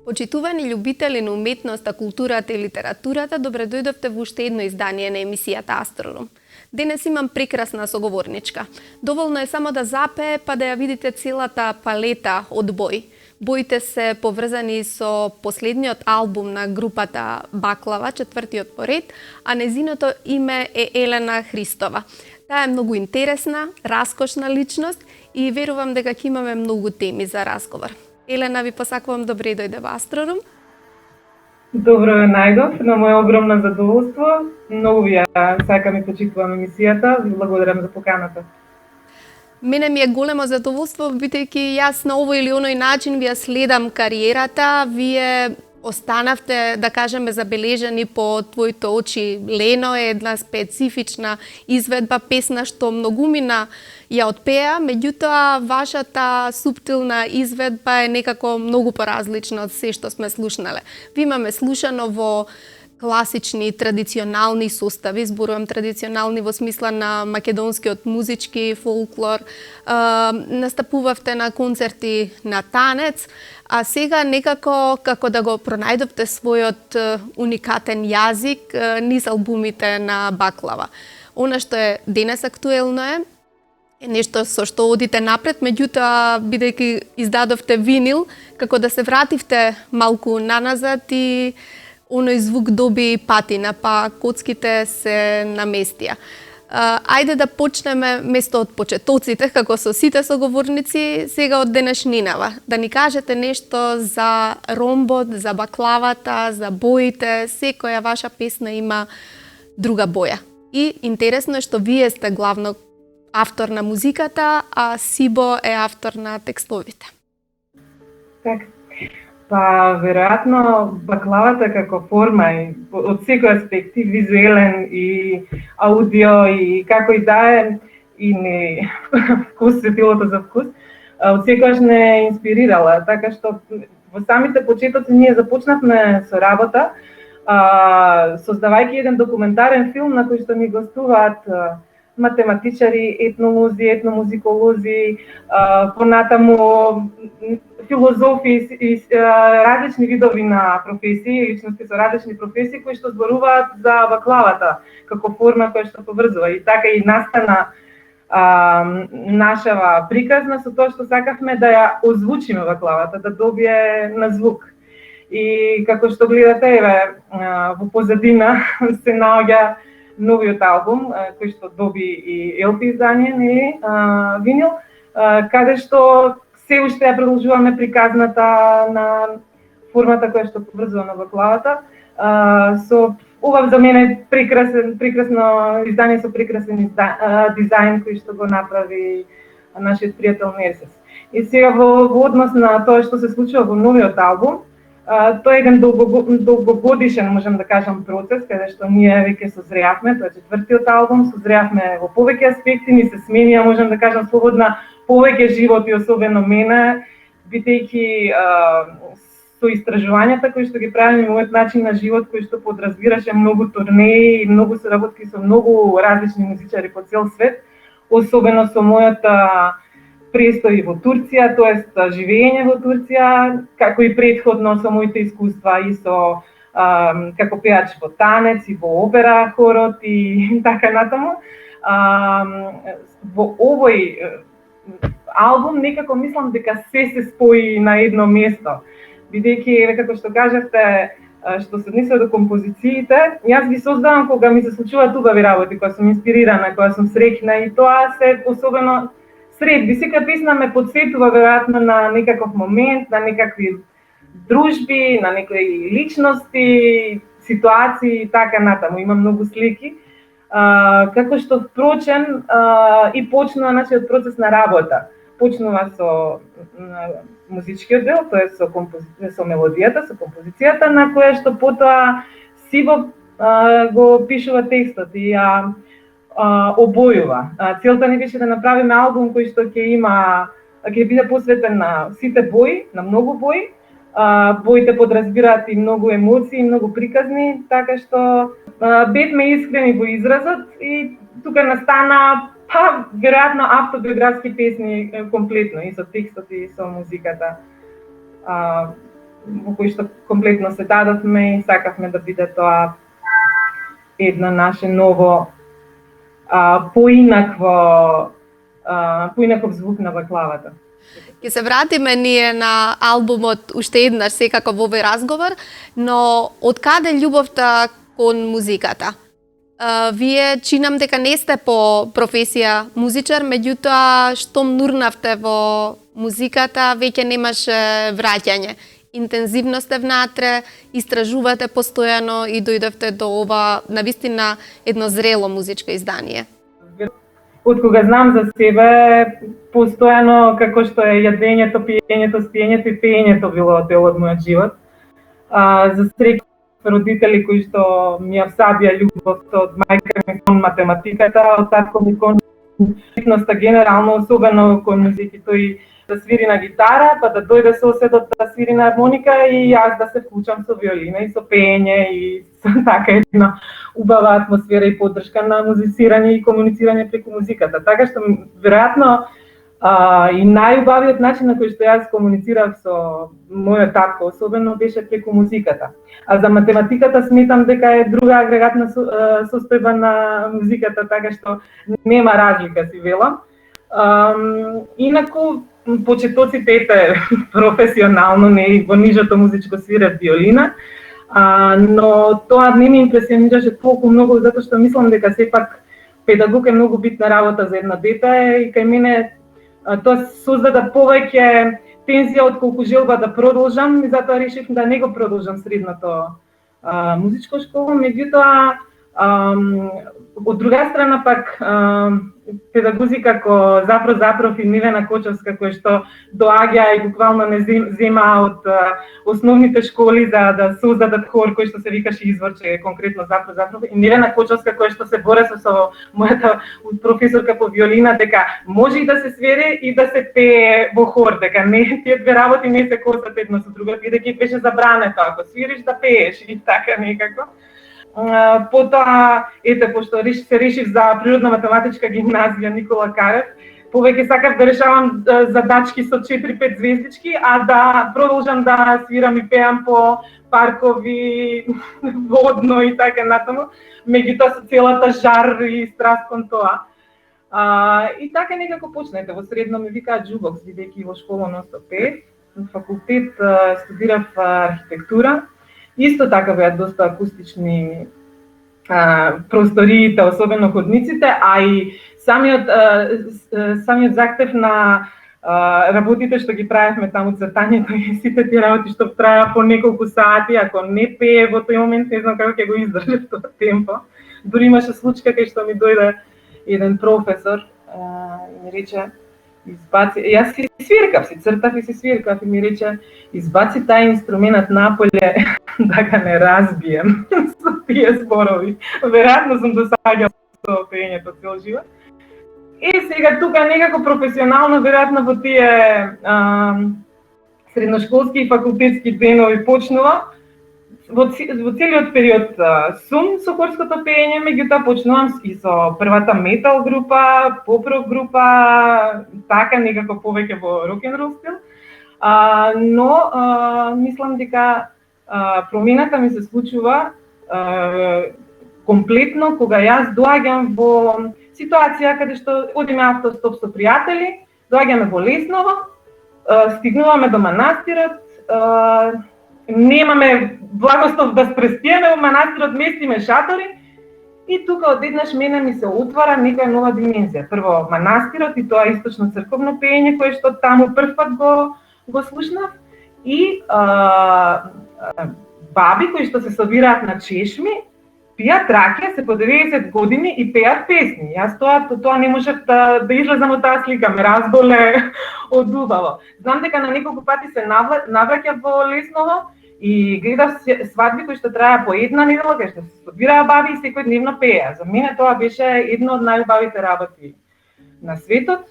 Почитувани љубители на уметноста, културата и литературата, добре дојдовте во уште едно издание на емисијата Астрорум. Денес имам прекрасна соговорничка. Доволно е само да запее, па да ја видите целата палета од бои. Боите се поврзани со последниот албум на групата Баклава, четвртиот поред, а незиното име е Елена Христова. Таа е многу интересна, раскошна личност и верувам дека ќе имаме многу теми за разговор. Елена, ви посакувам добре дојде во Астрорум. Добро ве најдов, на моје огромно задоволство. Многу ви ја сакам и почитувам емисијата. Ви благодарам за поканата. Мене ми е големо задоволство, бидејќи јас на овој или оној начин ви ја следам кариерата. Вие останавте, да кажеме, забележани по твоите очи. Лено е една специфична изведба, песна што многумина ја отпеа, меѓутоа вашата суптилна изведба е некако многу поразлична од се што сме слушнале. Ви имаме слушано во класични, традиционални состави, зборувам традиционални во смисла на македонскиот музички фолклор, настапувавте на концерти на танец, а сега некако како да го пронајдовте својот уникатен јазик низ албумите на Баклава. Она што е денес актуелно е нешто со што одите напред, меѓутоа бидејќи издадовте винил, како да се вративте малку наназад и оној звук доби патина, па коцките се наместија. Ајде да почнеме место од почетоците, како со сите соговорници, сега од денешнинава. Да ни кажете нешто за ромбот, за баклавата, за боите, секоја ваша песна има друга боја. И интересно е што вие сте главно автор на музиката, а Сибо е автор на текстовите. Така. Па, веројатно, баклавата како форма и од секој аспект, и визуелен, и аудио, и како и да е, и не вкус, светилото за вкус, од секојаш не инспирирала. Така што во самите почетоци ние започнавме со работа, создавајќи еден документарен филм на кој што ни гостуваат математичари, етнолози, етномузиколози, понатаму филозофи и различни видови на професии, личности со различни професии кои што зборуваат за баклавата како форма која што поврзува. И така и настана нашава приказна со тоа што сакавме да ја озвучиме баклавата, да добие на звук. И како што гледате, еве, во позадина се наоѓа новиот албум, кој што доби и LP издание, нели, винил, каде што се уште ја продолжуваме приказната на формата која што поврзува на баклавата, со ова за мене прекрасно издание со прекрасен дизајн кој што го направи нашиот пријател Нерсес. И сега во однос на тоа што се случува во новиот албум, тоа е еден долгогодишен, можам да кажам, процес, каде што ние веќе созреавме, тоа е четвртиот албум, созреавме во повеќе аспекти, ни се сменија, можам да кажам слободна, повеќе живот и особено мене, бидејќи со истражувањата кои што ги правиме, мојот начин на живот кој што подразбираше многу турнеи и многу соработки со многу различни музичари по цел свет, особено со мојата престои во Турција, тоест живење во Турција, како и претходно со моите искуства и со како пеач во танец и во опера, хорот и така натаму. Во овој албум некако мислам дека се спои на едно место, Бидејќи, како што кажавте, што се однесува до композициите, јас ги создавам кога ми се случуваат убави работи, кога сум инспирирана, кога сум среќна и тоа се особено средби. Сека песна ме потсетува веројатно на некаков момент, на некакви дружби, на некои личности, ситуации и така натаму. Има многу слики. Како што впрочем и почнува нашиот процес на работа. Почнува со музичкиот дел, тоа е со мелодијата, со композицијата, на која што потоа Сиво го пишува текстот и ја обојува. Целта ни беше да направиме албум кој што ќе биде посветен на сите бои, на многу бои. Боите подразбираат и многу емоции, многу приказни, така што бевме искрени во изразот и тука настана веројатно автобиографски песни комплетно, и со текстот и со музиката, во кои што комплетно се дадовме и сакавме да биде тоа едно наше ново поинаков звук на баклавата. Ќе се вратиме ние на албумот уште еднаш секако во овој разговор, но од каде љубовта кон музиката? Вие чинам дека не сте по професија музичар, меѓутоа штом нурнавте во музиката, веќе немаше враќање. Интензивно сте внатре, истражувате постојано и дојдовте до ова навистина едно зрело музичко издание. Од кога знам за себе, постојано како што е јадењето, пиењето, спиењето и пеењето било дел од мојот живот. За среќа родители кои што ми ја всадија љубовта од мајка ми кон математиката, од татко ми кон уметноста генерално, особено кон музиките, и да свири на гитара, па да дојде соседот да свири на армоника и јас да се вклучам со виолина и со пеење и со така една убава атмосфера и поддршка на музицирање и комуницирање преку музиката. Така што веројатно и најубавиот начин на кој што јас комуницирав со мојот татко особено беше преку музиката. А за математиката сметам дека е друга агрегатна состојба на музиката, така што нема разлика, си велам. Инаку почетоците ете професионално, не во нижото музичко свират виолина, но тоа не ми импресионираше толку многу, затоа што мислам дека сепак педагог е многу битна работа за едно дете и кај мене тоа создада повеќе тензија отколку желба да продолжам и затоа решив да не го продолжам средното музичко школа, меѓутоа од друга страна пак педагози како Запров и Милена Кочовска, кои што доаѓа и буквално не зема од основните школи за да создадат хор кој што се викаше Изворче, конкретно Запров и Милена Кочовска која што се бореше со мојата професорка по виолина дека може и да се свири и да се пее во хор, дека не тие две работи не се косат едно со друго, бидејќи беше забрането ако свириш да пееш и така некако. Потоа, пошто се решив за природно-математичка гимназија Никола Карев, повеќе сакав да решавам задачки со 4-5 звездички, а да продолжам да свирам и пеам по паркови, водно и така натаму, меѓутоа со целата жар и страст кон тоа. И така некако почнете. Во средно ми викаат джубокс, бидејќи во школа носно пеев. На факултет студирав архитектура. Исто така беа доста акустични просториите, особено ходниците, а и самиот захтев на работите што ги правевме таму, цртањето и сите тие работи што траја по неколку сати, ако не пее во тој момент, не знам како ќе го издржи тоа темпо. Дури имаше случка кај што ми дојде еден професор и ми рече, избаци, јас си свиркав, си цртав и си свиркав и ми рече, избаци тај инструментот наполе да ga не разбием со тие зборови. Веројатно сум досаѓал со пеењето цел живот. И сега тука некако професионално, веројатно во тие средношколски и факултетски денови почнува. Во целиот период сум со хорското пеење, меѓутоа почнувам и со првата метал група, поп-рок група, така некако повеќе во рок-н-рол стил. Но мислам дека промената ми се случува комплетно кога јас доаѓам во ситуација каде што одиме автостоп со пријатели, доаѓаме во Лесново, стигнуваме до манастирот немаме благослов да спреспиеме во манастирот, местиме шатори и тука одеднаш мене ми се отвара некоја нова димензија. Прво манастирот и тоа источно црковно пеење кое што таму првпат го слушнав и баби кои што се собираат на чешми, пијат ракија, се по 90 години и пеат песни. Јас тоа не можев да излезам од таа слика, ме разболе од убаво. Знам дека на неколку пати се навраќа во Лесново и гледав свадби кои што траја по една недела, кај што се собираа баби и секој дневно пееа. За мене тоа беше едно од најубавите работи на светот.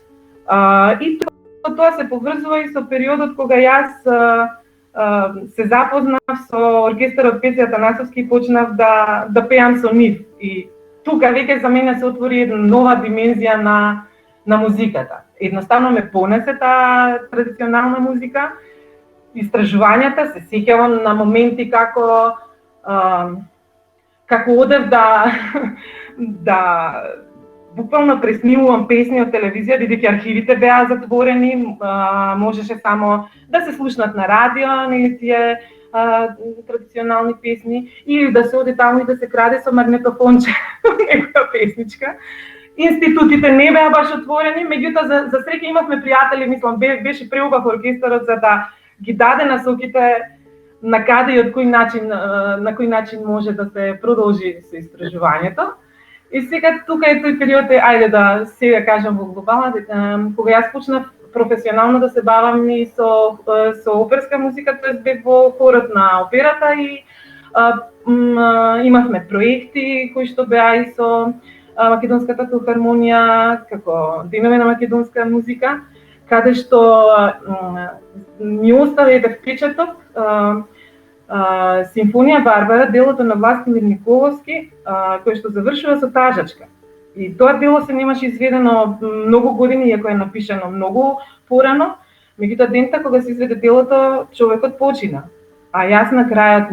И тоа се поврзува и со периодот кога јас се запознав со оркестарот Пеци Атанасовски и почнав да пеам со нив. И тука веќе за мене се отвори една нова димензија на музиката. Едноставно ме понесе таа традиционална музика. Истражувањата, се сеќавам на моменти како одев да буквално преснимувам песни од телевизија, бидејќи архивите беа затворени, можеше само да се слушнат на радио, нели тие традиционални песни, или да се оди таму и да се краде со магнетофонче некоја песничка. Институтите не беа баш отворени, меѓутоа за среќа имавме пријатели, мислам, беше преубав оркестарот за да ги даде насоките на каде и на кој начин може да се продолжи со истражувањето. И сега тука е тој период, ајде да сега кажам во глобална, кога јас почнав професионално да се бавам и со оперска музика, тоест бев во хорот на операта и имавме проекти кои што беа и со Македонската филхармонија, како денови на македонска музика, каде што ми остави еден впечаток Симфонија Барбара, делото на Властимир Николовски, кој што завршува со тажачка. И тоа дело се немаше изведено многу години, иако е напишано многу порано, меѓутоа дента кога се изведе делото, човекот почина. А јас на крајот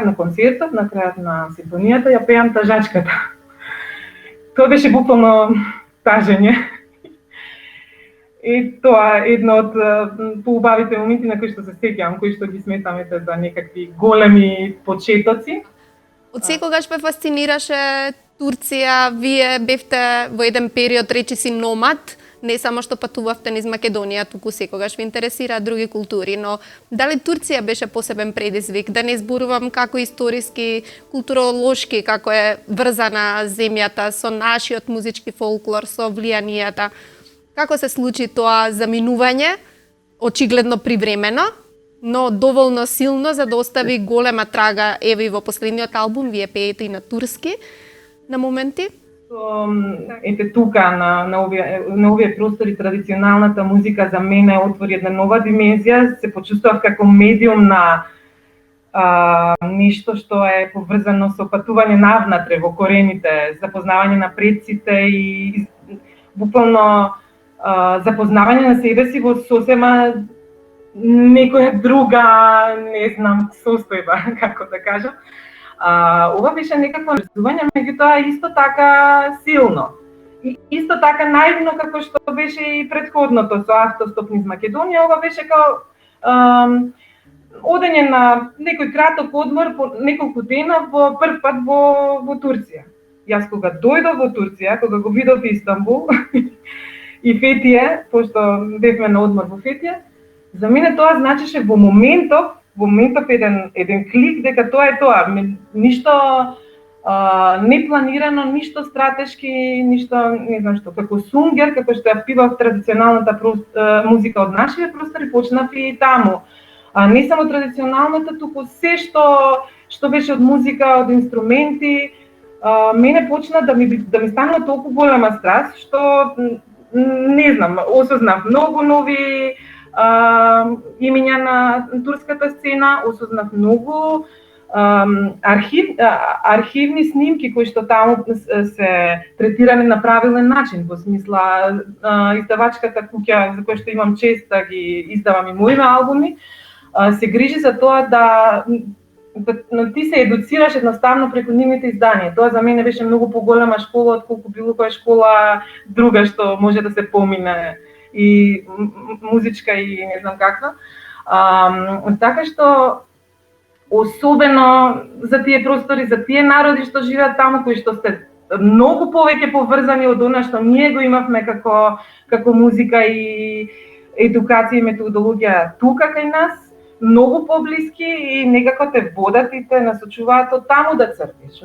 на концертот, на крајот на симфонијата, ја пеам тажачката. Тоа беше буквално тажење. И тоа е едно од поубавите моменти на кои што се сеќавам, кои што ги сметаме за некакви големи почетоци. Од секогаш ме фасцинираше Турција, вие бевте во еден период речиси номад, не само што патувавте низ Македонија, туку секогаш ви интересираат други култури, но дали Турција беше посебен предизвик? Да не зборувам како историски, културолошки, како е врзана земјата со нашиот музички фолклор, со влијанијата. Како се случи тоа заминување, очигледно привремено, но доволно силно за да остави голема трага, еве и во последниот албум, вие пеете и на турски на моменти? Ете тука, на овие простори, традиционалната музика за мене отвори една нова димензија, се почувствував како медиум на нешто што е поврзано со патување навнатре во корените, запознавање на предците и буквално запознавање на себе си во сосема некоја друга, не знам, состојба, како да кажам. Ова беше некакво врзување, меѓутоа исто така силно. И исто така наивно како што беше и предходното со автостоп низ Македонија, ова беше као одење на некој краток одмор по неколку дена во прв пат во Турција. Јас кога дојдов во Турција, кога го видов Истанбул и Фетија, пошто бевме на одмор во Фетија, за мене тоа значеше во моментов еден клик дека тоа е тоа, ништо непланирано, ништо стратешки, ништо не знам што, како сунгер, како што ја пивав традиционалната музика од нашите простори, почнав и таму. Не само традиционалната, туку се што беше од музика, од инструменти, мене почна да ми станува толку голема страст, што не знам, осознав многу нови имиња на турската сцена, осознав многу архивни снимки кои што таму се третирани на правилен начин, во смисла издавачката куќа за која што имам чест да ги издавам и моите албуми, се грижи за тоа да ти се едуцираш едноставно преку нивните изданија. Тоа за мене беше многу поголема школа отколку било која школа друга што може да се помине и музичка и не знам каква. Така што особено за тие простори, за тие народи што живеат таму, кои што сте многу повеќе поврзани од она што ние го имавме како музика и едукација и методологија тука кај нас, многу поблиски и некако те водат и те насочуваат од таму да црпиш,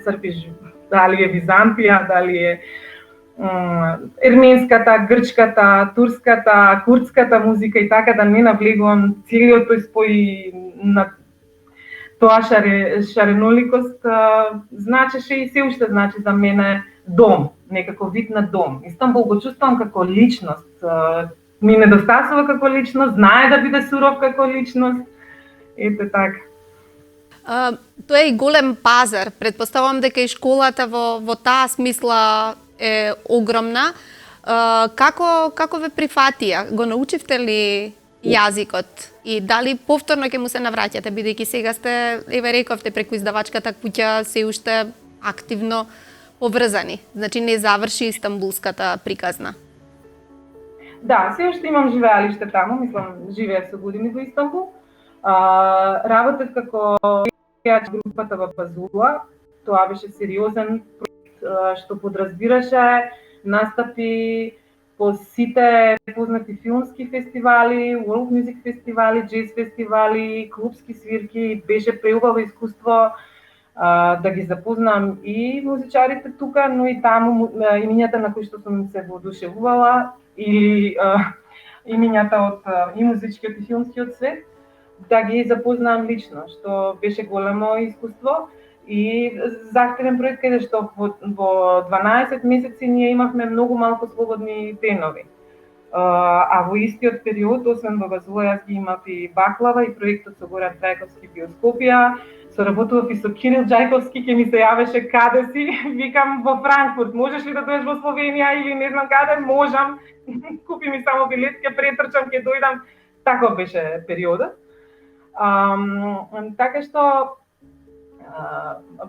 црпиш дали е Византија, дали е ерменската, грчката, турската, курдската музика и така, да не навлегувам целиот тој спој на тоа шареноликост, значеше и се уште значи за мене дом, некако вид на дом. Истанбул го чувствувам како личност, ми недостасува како личност, знае да биде суров како личност, ете така. Тоа е и голем пазар. Предпоставувам дека и школата во таа смисла е огромна. Како ве прифатија? Го научивте ли јазикот? И дали повторно ќе му се навраќате, бидејќи сега сте, еве рековте, преку издавачката куќа се уште активно поврзани. Значи не заврши Истанбулската приказна. Да, се уште имам живеалиште таму, мислам, живеев со години во Истанбул. Работев како групата во Пазула. Тоа беше сериозен проект што подразбираше настапи по сите познати филмски фестивали, world music фестивали, джез фестивали, клубски свирки. Беше преубаво искуство да ги запознам и музичарите тука, но и таму имињата на кои што сум се воодушевувала или имињата од и музичкиот и филмскиот свет, да ги запознам лично, што беше големо искуство и захтевен проект каде што во 12 месеци ние имавме многу малку слободни денови. А во истиот период, освен во Вазула, јас ги имав и Баклава и проектот со Горан Трајковски Биоскопија, соработував и со Кирил Џајковски, ќе ми се јавеше каде си, викам во Франкфурт, можеш ли да дојдеш во Словенија или не знам каде, можам, купи ми само билет, ќе претрчам, ќе дојдам, таков беше периодот. Така што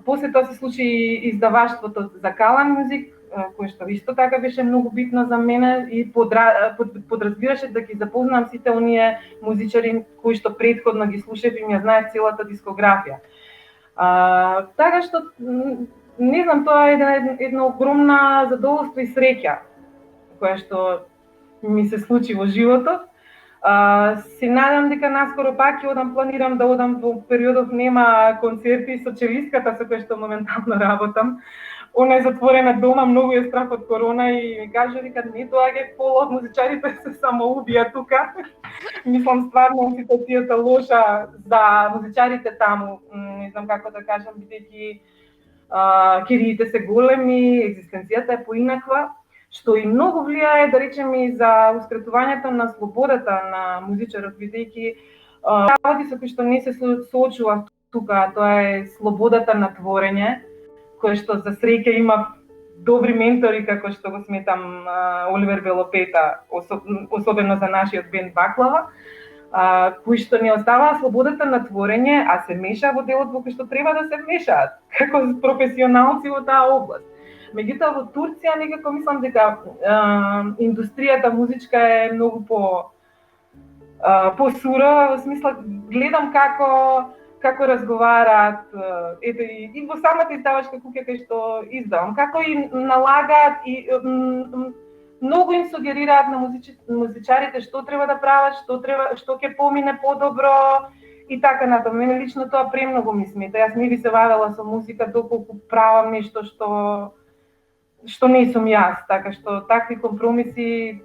после тоа се случи издаваштвото за Калан Мюзик, кое што исто така беше многу битно за мене и подразбираше да ги запознам сите оние музичари кои што претходно ги слушав и ми ја знаев целата дискографија. Така што не знам, тоа е една огромна задоволство и среќа која што ми се случи во животот. Се надам дека наскоро пак ќе одам, планирам да одам во периодов нема концерти со челистката со која што моментално работам. Она е затворена дома, многу е страх од корона и ми кажа дека не доаѓај, пола од музичарите се самоубија тука. Мислам стварно ситуацијата лоша за музичарите таму, не знам како да кажам, бидејќи кириите се големи, екзистенцијата е поинаква, што и многу влијае, да речем, и за ускратувањето на слободата на музичарот, бидејќи работи со кои што не се соочував тука, тоа е слободата на творење, кој што за среќа имав добри ментори, како што го сметам Оливер Белопета, особено за нашиот бенд Баклава, кои што не оставаа слободата на творење, а се меша во делот во кој што треба да се мешаат, како професионалци во таа област. Меѓутоа во Турција некако мислам дека индустријата музичка е многу по-сура, во смисла гледам како разговараат, ето и во самата издавачка куќа кај што издавам, како им налагаат и многу им сугерираат на музичарите што треба да прават, што ќе помине подобро и така натаму. Мене лично тоа премногу ми смета. Јас не би се бавела со музика доколку правам нешто што не сум јас, така што такви компромиси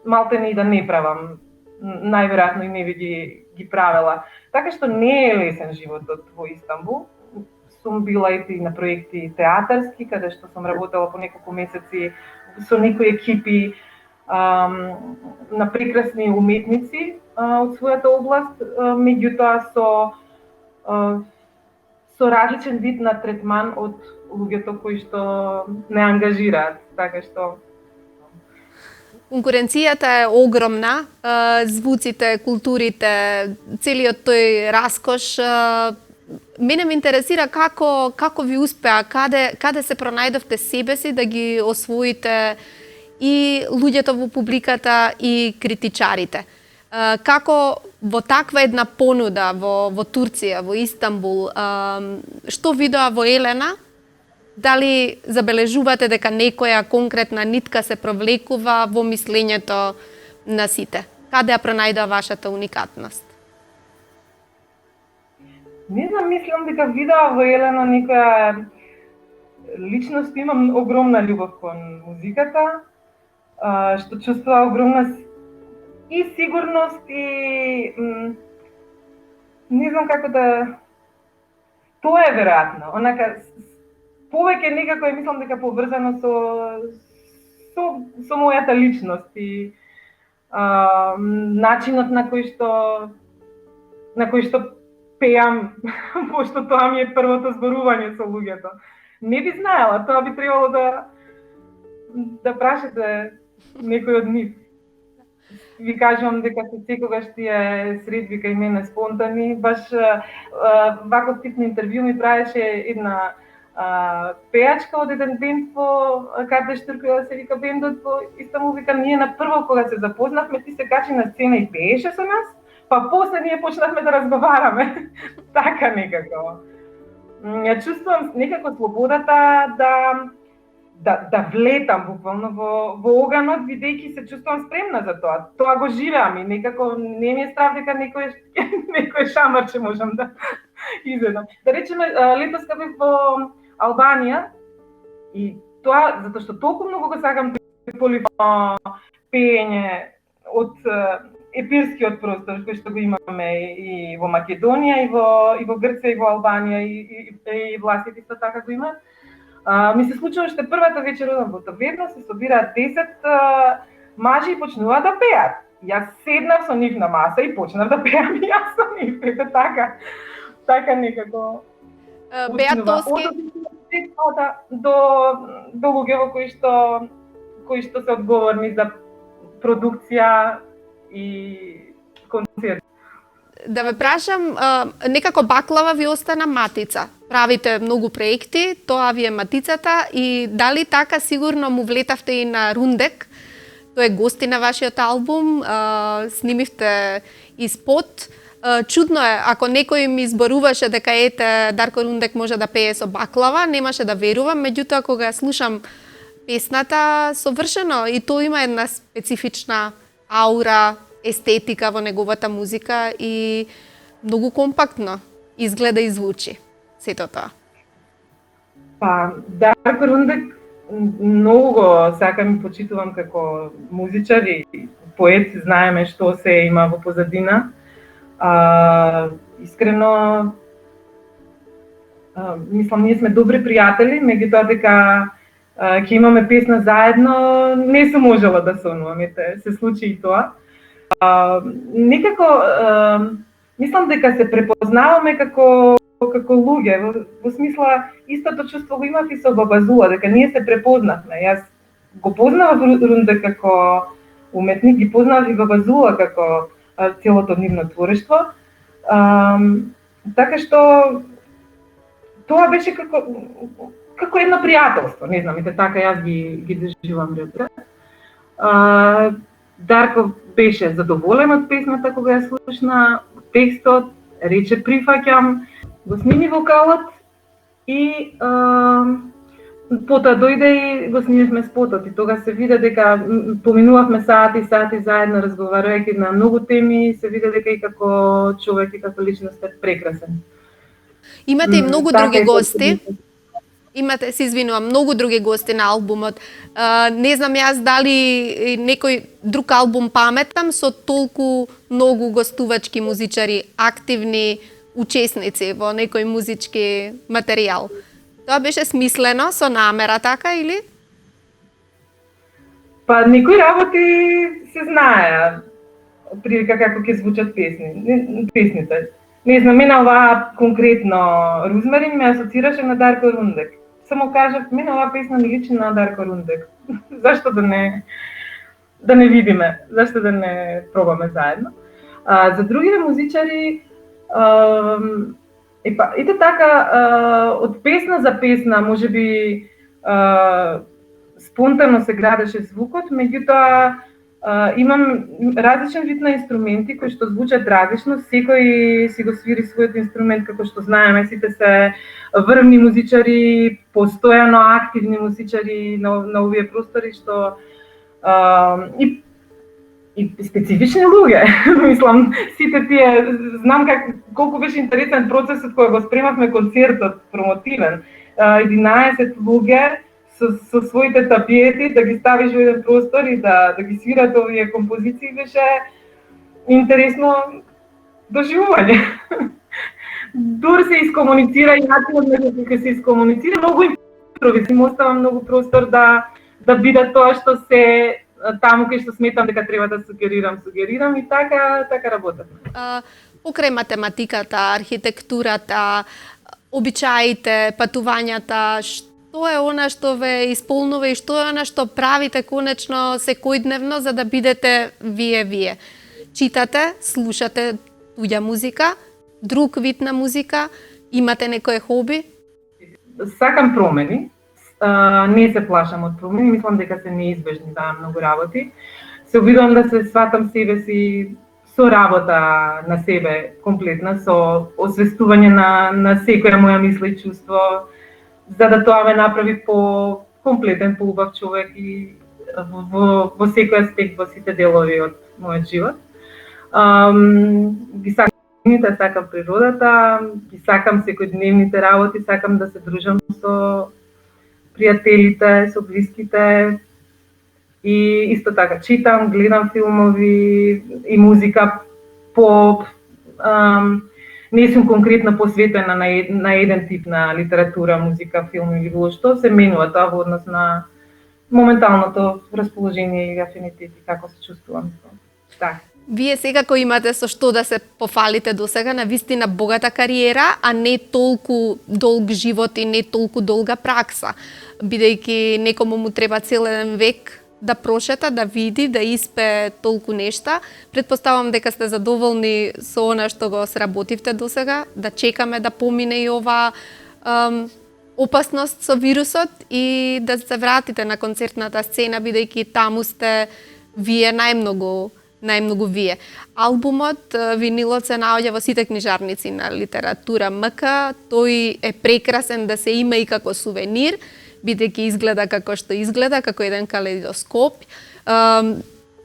малтене и да не правам, најверојатно и не би ги правела. Така што не е лесен животот во Истанбул. Сум била и на проекти театарски, каде што сум работела по неколку месеци со некои екипи на прекрасни уметници од својата област, меѓутоа со различен вид на третман од луѓето кои што не ангажираат, така што конкуренцијата е огромна, звуците, културите, целиот тој раскош. Мене ме интересира како ви успеа, каде се пронајдовте себе си да ги освоите и луѓето во публиката и критичарите. Како во таква една понуда во Турција, во Истанбул, што видоа во Елена? Дали забележувате дека некоја конкретна нитка се провлекува во мислењето на сите? Каде ја пронајдоа вашата уникатност? Не знам, мислам дека видоа во Елена некоја личност, имам огромна љубов кон музиката, што чувствува огромна и сигурност и не знам како да... Тоа е веројатно, онака повеќе некако е, мислам дека поврзано со мојата личност и начинот на кој што пеам, пошто тоа ми е првото зборување со луѓето. Не би знаела, тоа би требало да прашате некој од нив. Ви кажувам дека се секогаш тие средби кај мене спонтани, баш ваков тип на интервју ми правеше една пеачка од еден бенд во Кардеш Туркија, се вика бендот во Истанбул, вика ние на прво кога се запознавме, ти се качи на сцена и пееше со нас, па после ние почнавме да разговараме. Така некако. Ја чувствувам некако слободата да влетам буквално во оганот, бидејќи се чувствувам спремна за тоа. Тоа го живеам и некако не ми е страв дека некој шамарче можам да изведам. Да речеме, летоска бев во Албанија и тоа затоа што толку многу го сакам полифоно пеење од епирскиот простор кој што го имаме и во Македонија, и во Грција, и во Албанија, и властите исто така го имаат. Ми се случува што првата вечер одам во таверна, се собираат 10 мажи и почнуваат да пеат. Јас седнав со нив на маса и почнав да пеам и јас со нив. Ето така некако. Пеат тоски? До луѓе кои што се одговорни за продукција и концерт. Да ве прашам, некако баклава ви остана матица. Правите многу проекти, тоа ви е матицата и дали така сигурно му влетавте и на Рундек? Тој е гости на вашиот албум, снимивте и спот. Чудно е, ако некој ми зборуваше дека ете Дарко Рундек може да пее со баклава, немаше да верувам, меѓутоа кога ја слушам песната, совршено и тоа има една специфична аура, естетика во неговата музика и многу компактно изгледа и звучи сето тоа. Па, Дарко Рундек многу го сакам и почитувам како музичар и поет, знаеме што се има во позадина. Искрено, мислам, ние сме добри пријатели, меѓутоа дека ќе имаме песна заедно, не сум можела да сонувам, се случи и тоа. Некако, мислам дека се препознаваме како луѓе, во смисла истото чувство го имав и со Бабазула, дека ние се препознавме. Јас го познавав Рундек како уметник, ги познавав и Бабазула како целото нивно творештво. Така што тоа беше како едно пријателство, не знам, така јас ги доживам ребра. Дарко беше задоволен од песната кога ја слушна, текстот, рече прифаќам, го сними вокалот и потоа дојде и го снимивме спотот и тога се виде дека поминувавме сати заедно разговарајќи на многу теми и се виде дека и како човек и како личност е прекрасен. Имате и многу други гости. Имате, се извинувам, многу други гости на албумот. Не знам јас дали некој друг албум паметам со толку многу гостувачки музичари, активни учесници во некој музички материјал. Тоа беше смислено, со намера, така или? Па некои работи се знаеа прилика како ќе звучат песните. Не знам, мене оваа конкретно Рузмерин ме асоцираше на Дарко Рундек. Само кажав, мене оваа песна ми личи на Дарко Рундек. Зашто да не видиме, зашто да не пробаме заедно. За другите музичари, ете така, од песна за песна, можеби спонтано се градеше звукот, меѓутоа имам различен вид на инструменти кои што звучат различно, секој си го свири својот инструмент, како што знаеме, сите се врвни музичари, постојано активни музичари на овие простори што и специфични луѓе. Мислам, сите тие, знам колку беше интересен процесот кој го спремавме концертот, промотивен. 11 луѓе со своите тапиети, да ги ставиш во еден простор и да ги свират овие композиции, беше интересно доживување. Дур се искомуницира и начинот на кој се искомуницира, многу импровизирам, оставам многу простор да биде тоа што се таму кај што сметам дека треба да сугерирам и така работам. Покрај математиката, архитектурата, обичаите, патувањата, што е она што ве исполнува и што е она што правите конечно секојдневно за да бидете вие? Читате, слушате туѓа музика, друг вид на музика, имате некое хоби? Сакам промени. Не се плашам од промени, мислам дека се неизбежни многу работи. Се обидувам да се сватам себе си со работа на себе комплетна, со освестување на секоја моја мисла и чувство, за да тоа ме направи по-комплетен, по-убав човек и во секој аспект, во сите делови од мојот живот. Ги сакам природата, ги сакам секојдневните работи, сакам да се дружам со пријателите, со блиските и исто така читам, гледам филмови и музика, поп. Не сум конкретно посветена на еден тип на литература, музика, филм или било што, се менува тоа во однос на моменталното расположение и афинитет и како се чувствувам. Така. Вие секако имате со што да се пофалите досега, на вистина богата кариера, а не толку долг живот и не толку долга пракса, бидејќи некому му треба цел еден век да прошета, да види, да испе толку нешта. Предпоставам дека сте задоволни со она што го сработивте досега, да чекаме да помине и ова опасност со вирусот и да се вратите на концертната сцена, бидејќи таму сте вие најмногу вие. Албумот винилот се наоѓа во сите книжарници на литература МК. Тој е прекрасен да се има и како сувенир, бидејќи изгледа како што изгледа, како еден калейдоскоп.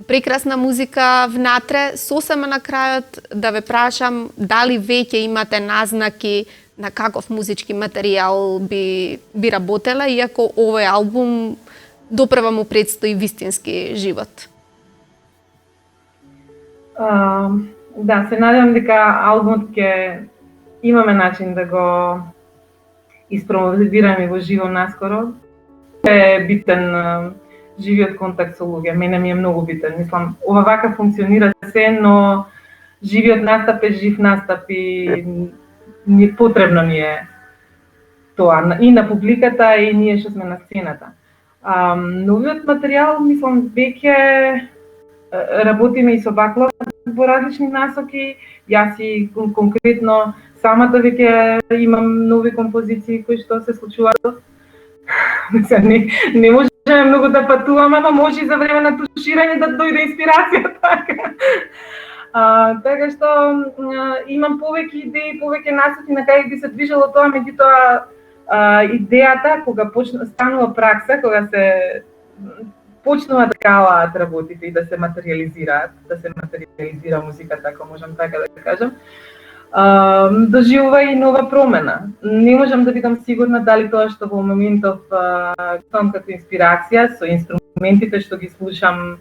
Прекрасна музика внатре. Сосема на крајот да ве прашам дали веќе имате назнаки на каков музички материјал би работела, иако овој албум допрва му предстои вистински живот. Да, се надевам дека албумот ќе имаме начин да го испромовираме во живо наскоро. Е битен живиот контакт со луѓе, мене ми е многу битен. Мислам, ова вака функционира се, но живиот настап е жив настап и потребно ни е тоа и на публиката и ние што сме на сцената. Новиот материјал, мислам, веќе работиме и со Баклава во различни насоки. Јас и конкретно самата веќе имам нови композиции кои што се случуваат. Не можеме многу да патуваме, ама може и за време на туширање да дојде инспирација така. Така што имам повеќе идеи, повеќе насоки на кај би се движело тоа, меѓутоа идејата кога станува пракса, кога се почнува да калаат работите и да се материјализираат, да се материјализира музиката, ако можам така да кажам, доживува и нова промена. Не можам да бидам сигурна дали тоа што во моментов сум како инспирација со инструментите што ги слушам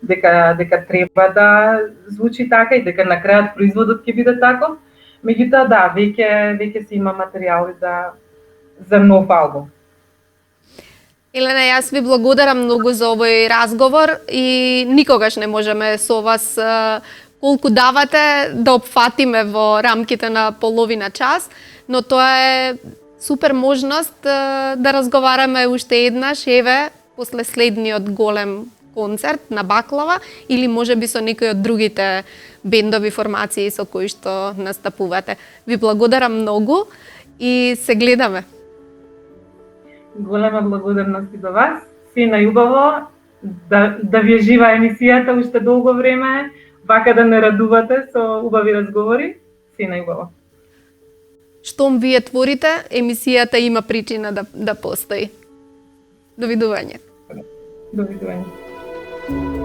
дека треба да звучи така и дека на крајот производот ќе биде таков. Меѓутоа да, веќе си има материјали за нов албум. Елена, јас ви благодарам многу за овој разговор и никогаш не можеме со вас колку давате да опфатиме во рамките на половина час, но тоа е супер можност да разговараме уште еднаш, еве, после следниот голем концерт на Баклава или можеби со некој од другите бендови формации со кои што настапувате. Ви благодарам многу и се гледаме. Голема благодарност и до вас. Си најубаво, да ви е жива емисијата уште долго време, вака да не радувате со убави разговори, си најубаво. Штом вие творите, емисијата има причина да постои. Довидување. Довидување.